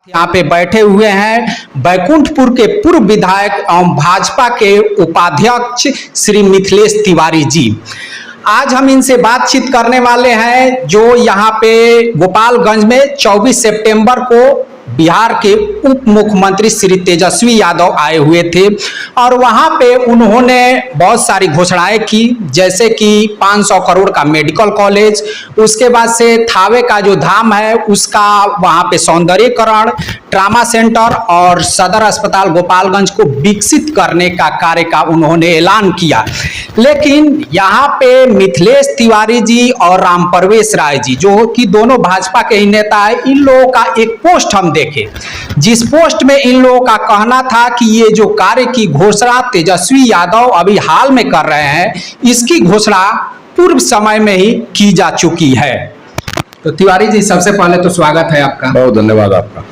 यहाँ पे बैठे हुए हैं बैकुंठपुर के पूर्व विधायक एवं भाजपा के उपाध्यक्ष श्री मिथिलेश तिवारी जी। आज हम इनसे बातचीत करने वाले हैं जो यहाँ पे गोपालगंज में 24 सितंबर को बिहार के उप मुख्यमंत्री श्री तेजस्वी यादव आए हुए थे और वहाँ पे उन्होंने बहुत सारी घोषणाएं की, जैसे कि 500 करोड़ का मेडिकल कॉलेज, उसके बाद से थावे का जो धाम है उसका वहाँ पे सौंदर्यीकरण, ट्रामा सेंटर और सदर अस्पताल गोपालगंज को विकसित करने का कार्य का उन्होंने ऐलान किया। लेकिन यहाँ पे मिथिलेश तिवारी जी और रामप्रवेश राय जी जो कि दोनों भाजपा के ही नेता है, इन लोगों का एक पोस्ट हम देखे जिस पोस्ट में इन लोगों का कहना था कि ये जो कार्य की घोषणा तेजस्वी यादव अभी हाल में कर रहे हैं इसकी घोषणा पूर्व समय में ही की जा चुकी है। तो तिवारी जी सबसे पहले तो स्वागत है आपका। बहुत धन्यवाद आपका।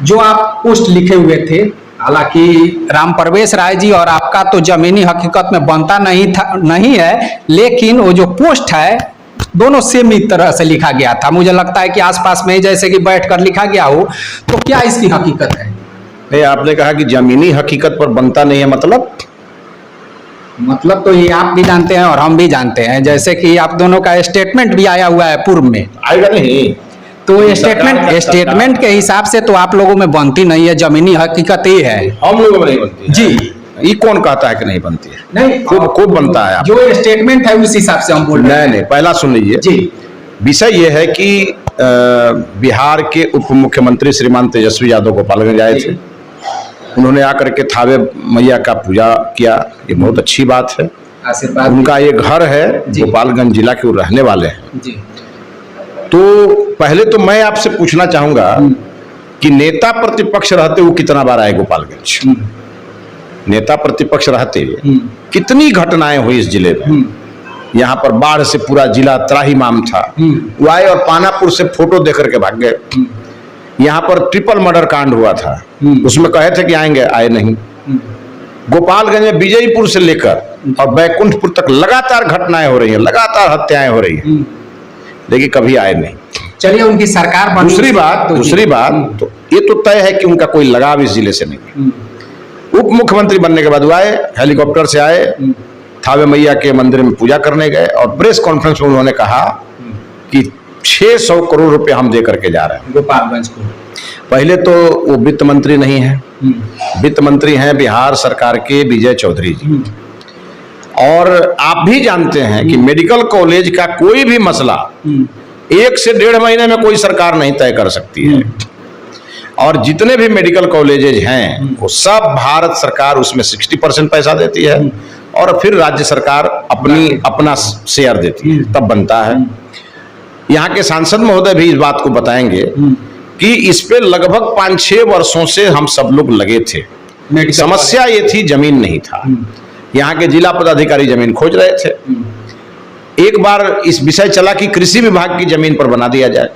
जो आप पोस्ट लिखे हुए थे, हालांकि रामप्रवेश राय जी और आपका तो जमीनी हकीकत में बनता नहीं है, लेकिन वो जो पोस्ट है दोनों सेम ही तरह से लिखा गया था। मुझे लगता है कि आसपास में जैसे कि बैठकर लिखा गया हो, तो क्या इसकी हकीकत है? नहीं, आपने कहा कि जमीनी हकीकत पर बनता नहीं है, मतलब तो ये आप भी जानते हैं और हम भी जानते हैं, जैसे कि आप दोनों का स्टेटमेंट भी आया हुआ है पूर्व में। आएगा नहीं तो स्टेटमेंट के हिसाब से तो आप लोगों में बनती नहीं है, जमीनी हकीकत ये है। हम लोगों में नहीं बनती है। जी, ये कौन कहता है कि नहीं बनती है? नहीं, खूब बनता है। जो स्टेटमेंट है उस हिसाब से हम बोल रहे हैं। नहीं, पहला सुन लीजिए जी। विषय ये है कि बिहार के उप मुख्यमंत्री श्रीमान तेजस्वी यादव गोपालगंज आए थे। उन्होंने आकर के थावे मैया का पूजा किया, ये बहुत अच्छी बात है। आशीर्वाद उनका ये घर है गोपालगंज जिला के, वो रहने वाले हैं जी। तो पहले तो मैं आपसे पूछना चाहूंगा कि नेता प्रतिपक्ष रहते हुए कितना बार आए गोपालगंज? नेता प्रतिपक्ष रहते हुए कितनी घटनाएं हुई इस जिले में? यहाँ पर बाढ़ से पूरा जिला त्राहिमाम था। वो आए और पानापुर से फोटो देकर के भाग गए। यहाँ पर ट्रिपल मर्डर कांड हुआ था, उसमें कहे थे कि आएंगे, आए नहीं। गोपालगंज में विजयपुर से लेकर और बैकुंठपुर तक लगातार घटनाएं हो रही हैं, लगातार हत्याएं हो रही हैं, लेकिन कभी आए नहीं। चलिए, उनकी सरकार बनी। दूसरी बात तो ये तो तय है कि उनका कोई लगाव इस जिले से नहीं। उप मुख्यमंत्री बनने के बाद वो आए, हेलीकॉप्टर से आए, थावे मैया के मंदिर में पूजा करने गए और प्रेस कॉन्फ्रेंस में उन्होंने कहा कि 600 करोड़ रुपए हम दे करके जा रहे हैं गोपालगंज को। पहले तो वो वित्त मंत्री नहीं है, वित्त मंत्री हैं बिहार सरकार के विजय चौधरी जी। और आप भी जानते हैं कि मेडिकल कॉलेज का कोई भी मसला 1 से 1.5 महीने में कोई सरकार नहीं तय कर सकती है। और जितने भी मेडिकल कॉलेजेज हैं वो सब भारत सरकार उसमें 60% पैसा देती है और फिर राज्य सरकार अपना शेयर देती है, तब बनता है। यहाँ के सांसद महोदय भी इस बात को बताएंगे कि इस पे लगभग 5-6 वर्षों से हम सब लोग लगे थे। समस्या ये थी, जमीन नहीं था। यहाँ के जिला पदाधिकारी जमीन खोज रहे थे। एक बार इस विषय चला कि कृषि विभाग की जमीन पर बना दिया जाए।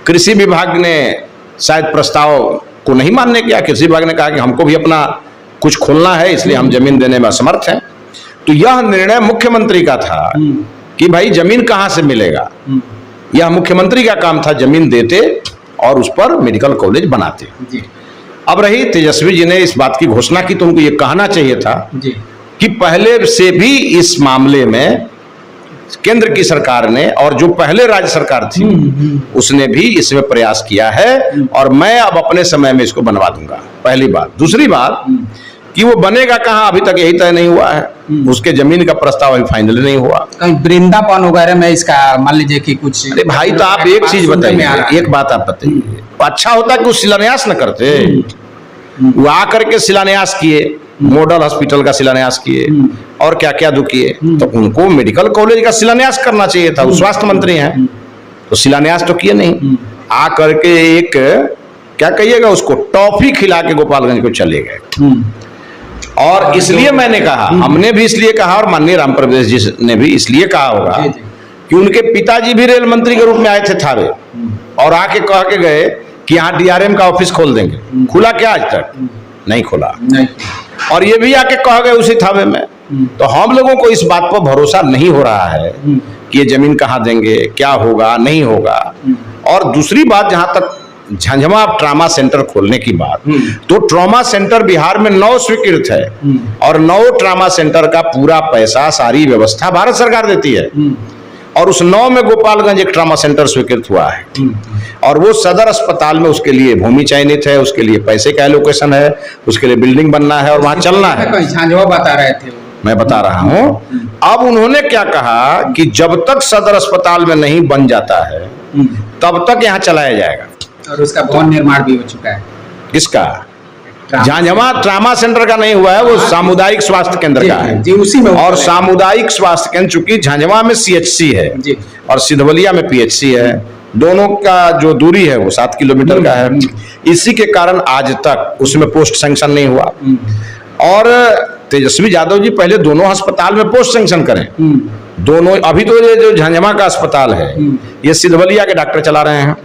कृषि विभाग ने शायद प्रस्ताव को नहीं मानने किया। कृषि विभाग ने कहा कि हमको भी अपना कुछ खोलना है, इसलिए हम जमीन देने में असमर्थ हैं। तो यह निर्णय मुख्यमंत्री का था कि भाई जमीन कहाँ से मिलेगा। यह मुख्यमंत्री का काम था, जमीन देते और उस पर मेडिकल कॉलेज बनाते। अब रही तेजस्वी जी ने इस बात की घोषणा की तो उनको ये कहना चाहिए था कि पहले से भी इस मामले में केंद्र की सरकार ने और जो पहले राज्य सरकार थी उसने भी इसमें प्रयास किया है और मैं अब अपने समय में इसको बनवा दूंगा। पहली बात। दूसरी बात कि वो बनेगा कहाँ, अभी तक यही तय नहीं हुआ है। उसके जमीन का प्रस्ताव अभी फाइनल नहीं हुआ। कहीं वृंदावन वगैरह में इसका मान लीजिए कि कुछ। अरे भाई, तो आप एक चीज बताइए, एक बात आप बताइए, अच्छा होता कि वो शिलान्यास न करते। वो आकर के शिलान्यास किए, मॉडल हॉस्पिटल का शिलान्यास किए और क्या क्या दो किए। तो उनको मेडिकल कॉलेज का शिलान्यास करना चाहिए था, वो स्वास्थ्य मंत्री हैं, तो शिलान्यास तो किए नहीं। आ करके एक क्या कहिएगा उसको, टॉफी खिला के गोपालगंज को चले गए। और इसलिए मैंने कहा, हमने भी इसलिए कहा और माननीय रामप्रवेश जी ने भी इसलिए कहा होगा कि उनके पिताजी भी रेल मंत्री के रूप में आए थे थावे और आके कह के गए कि यहाँ DRM का ऑफिस खोल देंगे। खुला क्या आज तक? नहीं खुला। और ये भी आके कह गए उसी थावे में। तो हम लोगों को इस बात पर भरोसा नहीं हो रहा है कि ये जमीन कहाँ देंगे, क्या होगा, नहीं होगा। और दूसरी बात, जहां तक झंझवा ट्रामा सेंटर खोलने की बात, तो ट्रॉमा सेंटर बिहार में 9 स्वीकृत है और 9 ट्रामा सेंटर का पूरा पैसा, सारी व्यवस्था भारत सरकार देती है और उस 9 में गोपालगंज एक ट्रामा सेंटर स्वीकृत हुआ है और वो सदर अस्पताल में उसके लिए भूमि चयनित है, उसके लिए पैसे का एलोकेशन है, उसके लिए बिल्डिंग बनना है और वहां चलना है। झांझवा बता रहे थे, मैं बता रहा हूं। अब उन्होंने क्या कहा कि जब तक सदर अस्पताल में नहीं बन जाता है तब तक यहां चलाया जाएगा और उसका भवन निर्माण भी हो चुका है। किसका? झांझवा ट्रामा सेंटर का नहीं हुआ है, वो सामुदायिक स्वास्थ्य केंद्र का है जी, उसी में। और सामुदायिक स्वास्थ्य केंद्र, चूंकि झांझवा में CHC है और सिधवलिया में PHC है, दोनों का जो दूरी है वो 7 किलोमीटर का है। इसी के कारण आज तक उसमें पोस्ट सैंक्शन नहीं हुआ और तेजस्वी यादव जी पहले दोनों अस्पताल में पोस्ट सैंक्शन करें। दोनों, अभी तो ये जो झंझवा का अस्पताल है ये सिधवलिया के डॉक्टर चला रहे हैं,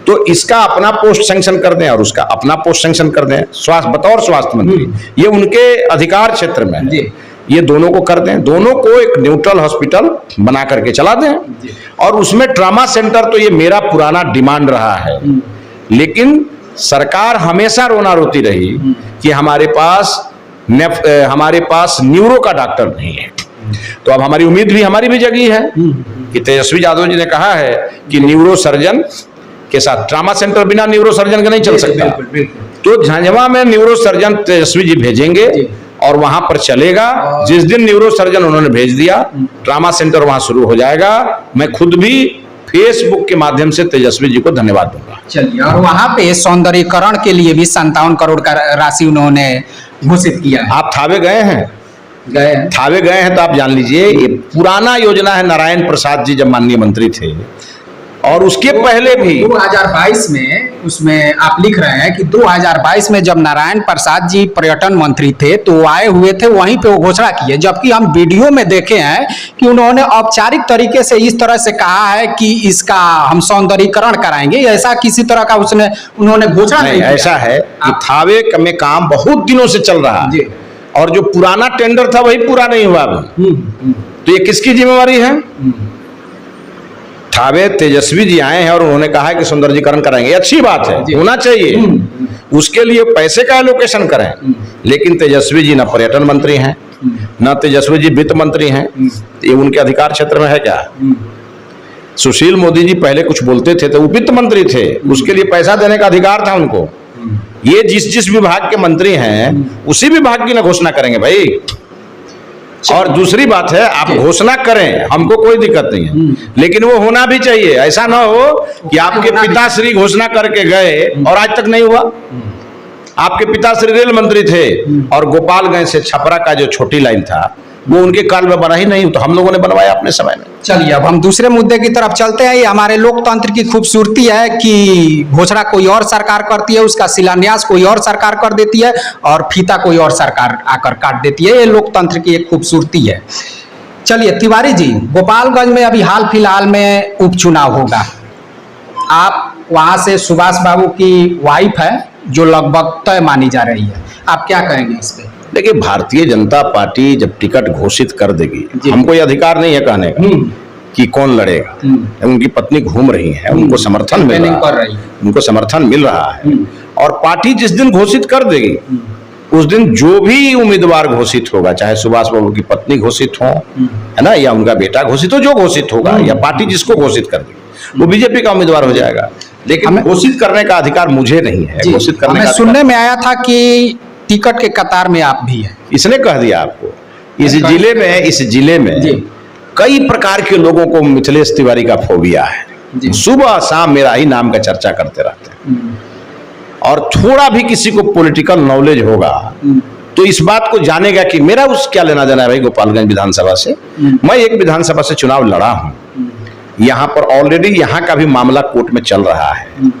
तो इसका अपना पोस्ट सैंक्शन कर दें और उसका अपना पोस्ट सैंक्शन कर दें। स्वास्थ्य, बतौर स्वास्थ्य मंत्री, ये उनके अधिकार क्षेत्र में है, ये दोनों को कर दें, दोनों को एक न्यूट्रल हॉस्पिटल बना करके चला दें। और उसमें ट्रामा सेंटर तो ये मेरा पुराना डिमांड रहा है, लेकिन सरकार हमेशा रोना रोती रही कि हमारे पास न्यूरो का डॉक्टर नहीं है। तो अब हमारी उम्मीद भी, हमारी भी जगी है कि तेजस्वी यादव जी ने कहा है कि न्यूरो सर्जन के साथ ट्रामा सेंटर बिना न्यूरो सर्जन के नहीं चल सकता। तो झांझवा में न्यूरो सर्जन तेजस्वी जी भेजेंगे और वहां पर चलेगा। जिस दिन न्यूरो सर्जन उन्होंने भेज दिया, ट्रामा सेंटर वहां शुरू हो जाएगा। मैं खुद भी फेसबुक के माध्यम से तेजस्वी जी को धन्यवाद दूंगा। चलिए, और वहां पे सौंदर्यीकरण के लिए भी 57 करोड़ का राशि उन्होंने घोषित किया है। आप थावे गए हैं? थावे गए हैं तो आप जान लीजिए, ये पुराना योजना है। नारायण प्रसाद जी जब माननीय मंत्री थे और उसके पहले भी 2022 में, उसमें आप लिख रहे हैं कि 2022 में जब नारायण प्रसाद जी पर्यटन मंत्री थे तो वो आए हुए थे, वहीं पे वो घोषणा की है। जबकि हम वीडियो में देखे हैं कि उन्होंने औपचारिक तरीके से इस तरह से कहा है कि इसका हम सौंदर्यीकरण कराएंगे, ऐसा किसी तरह का उन्होंने घोषणा नहीं किया। ऐसा है कि थावे में काम बहुत दिनों से चल रहा है और जो पुराना टेंडर था वही पूरा नहीं हुआ अभी। तो ये किसकी जिम्मेवारी है? थावे तेजस्वी जी आए हैं और उन्होंने कहा है कि सौंदर्यीकरण कराएंगे, अच्छी बात है, होना चाहिए, उसके लिए पैसे का एलोकेशन करें। लेकिन तेजस्वी जी ना पर्यटन मंत्री हैं, ना तेजस्वी जी वित्त मंत्री हैं, ये उनके अधिकार क्षेत्र में है क्या? सुशील मोदी जी पहले कुछ बोलते थे तो वो वित्त मंत्री थे, उसके लिए पैसा देने का अधिकार था उनको। ये जिस विभाग के मंत्री हैं उसी विभाग की ना घोषणा करेंगे भाई। और दूसरी बात है, आप घोषणा करें, हमको कोई दिक्कत नहीं है, लेकिन वो होना भी चाहिए। ऐसा ना हो कि आपके पिताश्री घोषणा करके गए और आज तक नहीं हुआ। आपके पिताश्री रेल मंत्री थे और गोपालगंज से छपरा का जो छोटी लाइन था वो उनके काल में बना ही नहीं, तो हम लोगों ने बनवाया अपने समय में। चलिए, अब हम दूसरे मुद्दे की तरफ चलते हैं। ये हमारे लोकतंत्र की खूबसूरती है कि घोषणा कोई और सरकार करती है, उसका शिलान्यास कोई और सरकार कर देती है और फीता कोई और सरकार आकर काट देती है। ये लोकतंत्र की एक खूबसूरती है। चलिए तिवारी जी, गोपालगंज में अभी हाल फिलहाल में उपचुनाव होगा। आप वहां से सुभाष बाबू की वाइफ है जो लगभग तय मानी जा रही है, आप क्या कहेंगे इस पे? देखिए, भारतीय जनता पार्टी जब टिकट घोषित कर देगी, हमको ये अधिकार नहीं है कहने का कि कौन लड़ेगा। उनकी पत्नी घूम रही है, उनको समर्थन मिल रहा है, उनको समर्थन मिल रहा है। और पार्टी जिस दिन घोषित कर देगी उस दिन जो भी उम्मीदवार घोषित होगा, चाहे सुभाष बाबू की पत्नी घोषित हो, है ना, या उनका बेटा घोषित हो, जो घोषित होगा या पार्टी जिसको घोषित कर देगी वो बीजेपी का उम्मीदवार हो जाएगा। लेकिन घोषित करने का अधिकार मुझे नहीं है। घोषित करने का सुनने में आया था कि टिकट के कतार में आप भी हैं। इसने कह दिया आपको? इस जिले में कई प्रकार के लोगों को मिथिलेश तिवारी का फोबिया है। सुबह शाम मेरा ही नाम का चर्चा करते रहते हैं। और थोड़ा भी किसी को पॉलिटिकल नॉलेज होगा तो इस बात को जानेगा कि मेरा उस क्या लेना देना है भाई गोपालगंज विधानसभा से। मैं एक विधानसभा से चुनाव लड़ा हूं, यहाँ पर ऑलरेडी यहाँ का भी मामला कोर्ट में चल रहा है।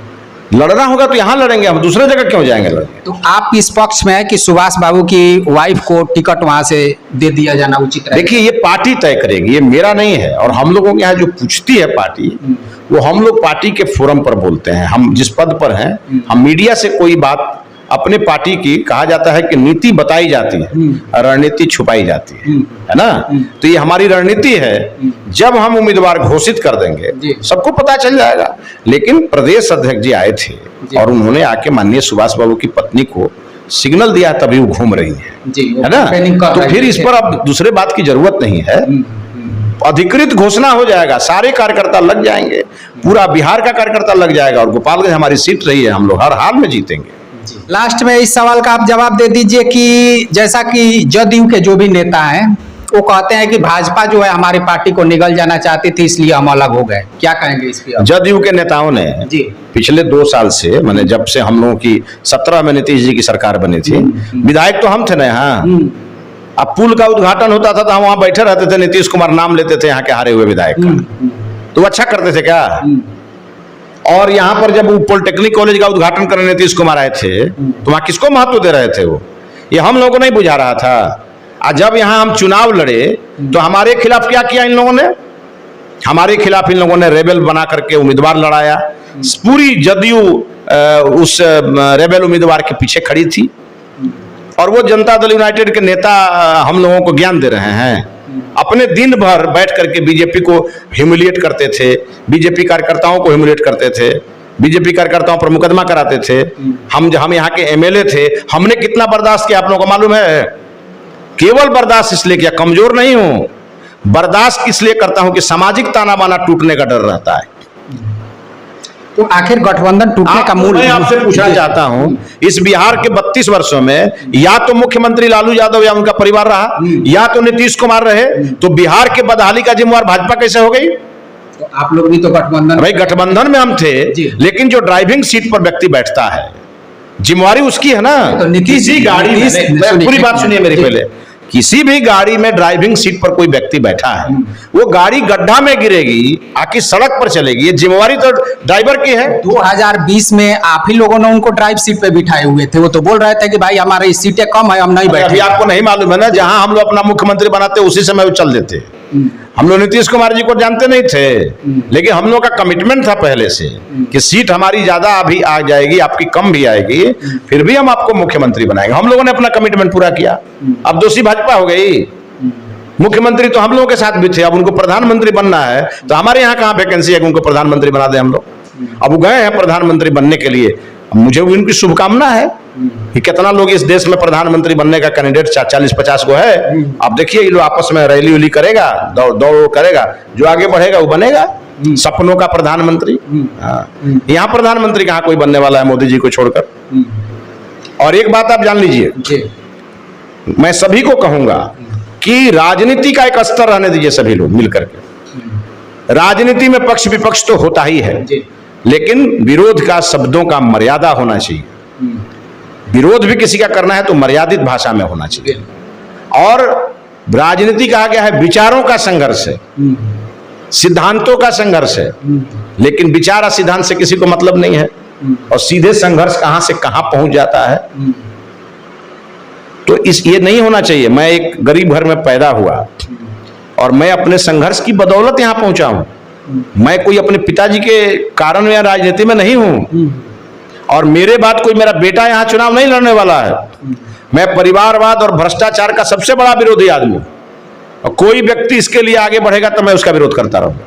लड़ना होगा तो यहाँ लड़ेंगे, हम दूसरे जगह क्यों जाएंगे लड़ने? तो आप इस पक्ष में है कि सुभाष बाबू की वाइफ को टिकट वहां से दे दिया जाना उचित है? देखिए, ये पार्टी तय करेगी, ये मेरा नहीं है। और हम लोगों के यहाँ जो पूछती है पार्टी, वो हम लोग पार्टी के फोरम पर बोलते हैं। हम जिस पद पर हैं, हम मीडिया से कोई बात अपने पार्टी की कहा जाता है कि नीति बताई जाती है, रणनीति छुपाई जाती है ना। तो ये हमारी रणनीति है। जब हम उम्मीदवार घोषित कर देंगे सबको पता चल जाएगा। लेकिन प्रदेश अध्यक्ष जी आए थे और उन्होंने आके माननीय सुभाष बाबू की पत्नी को सिग्नल दिया, तभी वो घूम रही है ना। तो फिर इस पर अब दूसरे बात की जरूरत नहीं है। अधिकृत घोषणा हो जाएगा, सारे कार्यकर्ता लग जाएंगे, पूरा बिहार का कार्यकर्ता लग जाएगा और गोपालगंज हमारी सीट रही है, हम लोग हर हाल में जीतेंगे। लास्ट में इस सवाल का आप जवाब दे दीजिए कि जैसा कि जदयू के जो भी नेता हैं वो कहते हैं कि भाजपा जो है हमारी पार्टी को निगल जाना चाहती थी, इसलिए हम अलग हो गए, क्या कहेंगे इस पे? जदयू के नेताओं ने पिछले 2 साल से, मैंने जब से हम लोगों की 17 में नीतीश जी की सरकार बनी थी, विधायक तो हम थे ना यहाँ। अब पुल का उद्घाटन होता था तो हम वहां बैठे रहते थे, नीतीश कुमार नाम लेते थे यहाँ के हारे हुए विधायक का। तो अच्छा करते थे क्या? और यहाँ पर जब वो पॉलिटेक्निक कॉलेज का उद्घाटन करने नीतीश कुमार आए थे तो वहां किसको महत्व दे रहे थे? वो ये हम लोगों को नहीं बुझा रहा था। और जब यहाँ हम चुनाव लड़े तो हमारे खिलाफ क्या किया इन लोगों ने? हमारे खिलाफ इन लोगों ने रेबेल बना करके उम्मीदवार लड़ाया। पूरी जदयू उस रेबेल उम्मीदवार के पीछे खड़ी थी और वो जनता दल यूनाइटेड के नेता हम लोगों को ज्ञान दे रहे हैं। अपने दिन भर बैठ करके बीजेपी को ह्यूमिलिएट करते थे, बीजेपी कार्यकर्ताओं को ह्यूमिलिएट करते थे, बीजेपी कार्यकर्ताओं पर मुकदमा कराते थे। हम यहाँ के एमएलए थे, हमने कितना बर्दाश्त किया आप लोगों को मालूम है? केवल बर्दाश्त इसलिए किया, कमजोर नहीं हूं, बर्दाश्त इसलिए करता हूं कि सामाजिक ताना बाना टूटने का डर रहता है। तो आखिर गठबंधन टूटने का मूल, मैं आपसे पूछना चाहता हूं, इस बिहार के 32 वर्षों में या तो मुख्यमंत्री लालू यादव या उनका परिवार रहा, या तो नीतीश कुमार रहे, तो बिहार के बदहाली का जिम्मेवार भाजपा कैसे हो गई? तो आप लोग भी तो गठबंधन, भाई गठबंधन में हम थे, लेकिन जो ड्राइविंग सीट पर व्यक्ति बैठता है जिम्मेवारी उसकी है ना। तो नीतीश किसी गाड़ी में, पूरी बात सुनिए मेरी पहले, किसी भी गाड़ी में ड्राइविंग सीट पर कोई व्यक्ति बैठा है, वो गाड़ी गड्ढा में गिरेगी आखिर सड़क पर चलेगी, ये जिम्मेवारी तो ड्राइवर की है। 2020 में आप ही लोगों ने उनको ड्राइव सीट पे बिठाए हुए थे, वो तो बोल रहे थे कि भाई हमारी सीटें कम है, हम नहीं बैठे। अभी आपको नहीं मालूम है ना, जहां हम लोग अपना मुख्यमंत्री बनाते उसी समय वो चल देते। हम लोग नीतीश कुमार जी को जानते नहीं थे, लेकिन हम लोग का कमिटमेंट था पहले से कि सीट हमारी ज्यादा अभी आ जाएगी, आपकी कम भी आएगी, फिर भी हम आपको मुख्यमंत्री बनाएंगे। हम लोगों ने अपना कमिटमेंट पूरा किया। अब दोषी भाजपा हो गई। मुख्यमंत्री तो हम लोगों के साथ भी थे, अब उनको प्रधानमंत्री बनना है तो हमारे यहाँ कहाँ वैकेंसी है कि उनको प्रधानमंत्री बना दें हम लोग? अब वो गए हैं प्रधानमंत्री बनने के लिए, मुझे उनकी शुभकामना है कि कितना लोग इस देश में प्रधानमंत्री बनने का कैंडिडेट 40-50 को है। अब देखिए ये लोग आपस में रैली उली करेगा, दौड़ करेगा, जो आगे बढ़ेगा वो बनेगा सपनों का प्रधानमंत्री। यहाँ प्रधानमंत्री कहाँ कोई बनने वाला है मोदी जी को छोड़कर। और एक बात आप जान लीजिए, मैं सभी को कहूंगा कि राजनीति का एक स्तर रहने दीजिए, सभी लोग मिलकर के। राजनीति में पक्ष विपक्ष तो होता ही है, लेकिन विरोध का, शब्दों का मर्यादा होना चाहिए। विरोध भी किसी का करना है तो मर्यादित भाषा में होना चाहिए। और राजनीति कहा गया है विचारों का संघर्ष है, सिद्धांतों का संघर्ष है, लेकिन विचार और सिद्धांत से किसी को मतलब नहीं है। और सीधे संघर्ष कहां से कहां पहुंच जाता है, तो ये नहीं होना चाहिए। मैं एक गरीब घर में पैदा हुआ और मैं अपने संघर्ष की बदौलत यहां पहुंचा हूं। मैं कोई अपने पिताजी के कारण या राजनीति में नहीं हूं, और मेरे बाद कोई मेरा बेटा यहां चुनाव नहीं लड़ने वाला है। मैं परिवारवाद और भ्रष्टाचार का सबसे बड़ा विरोधी आदमी हूं, और कोई व्यक्ति इसके लिए आगे बढ़ेगा तो मैं उसका विरोध करता रहूंगा।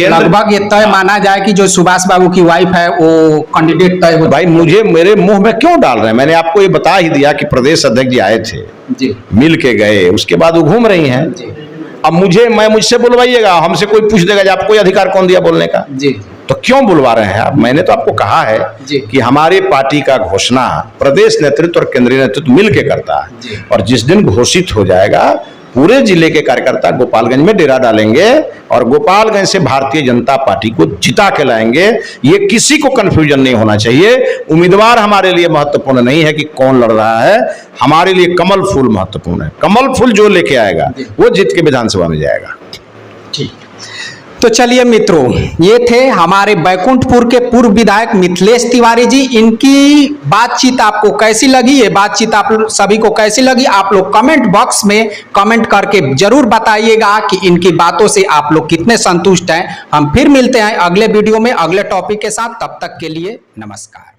लगभग ये तय माना जाए कि जो सुभाष बाबू की वाइफ है वो कैंडिडेट तय हो। भाई मुझे मेरे मुंह में क्यों डाल रहे हैं? मैंने आपको ये बता ही दिया कि प्रदेश अध्यक्ष जी आए थे जी, मिल के गए, उसके बाद वो घूम रही हैं जी। अब मुझसे बुलवाइएगा, हमसे कोई पूछ देगा आपको कोई अधिकार कौन दिया बोलने का जी, तो क्यों बुलवा रहे हैं आप? मैंने तो आपको कहा है कि हमारी पार्टी का घोषणा प्रदेश नेतृत्व और केंद्रीय नेतृत्व मिल के करता है, और जिस दिन घोषित हो जाएगा पूरे जिले के कार्यकर्ता गोपालगंज में डेरा डालेंगे और गोपालगंज से भारतीय जनता पार्टी को जिता के लाएंगे। ये किसी को कंफ्यूजन नहीं होना चाहिए। उम्मीदवार हमारे लिए महत्वपूर्ण नहीं है कि कौन लड़ रहा है, हमारे लिए कमल फूल महत्वपूर्ण है। कमल फूल जो लेके आएगा वो जीत के विधानसभा में जाएगा। ठीक, तो चलिए मित्रों, ये थे हमारे बैकुंठपुर के पूर्व विधायक मिथिलेश तिवारी जी। इनकी बातचीत आपको कैसी लगी, ये बातचीत आप सभी को कैसी लगी, आप लोग कमेंट बॉक्स में कमेंट करके जरूर बताइएगा कि इनकी बातों से आप लोग कितने संतुष्ट हैं। हम फिर मिलते हैं अगले वीडियो में अगले टॉपिक के साथ, तब तक के लिए नमस्कार।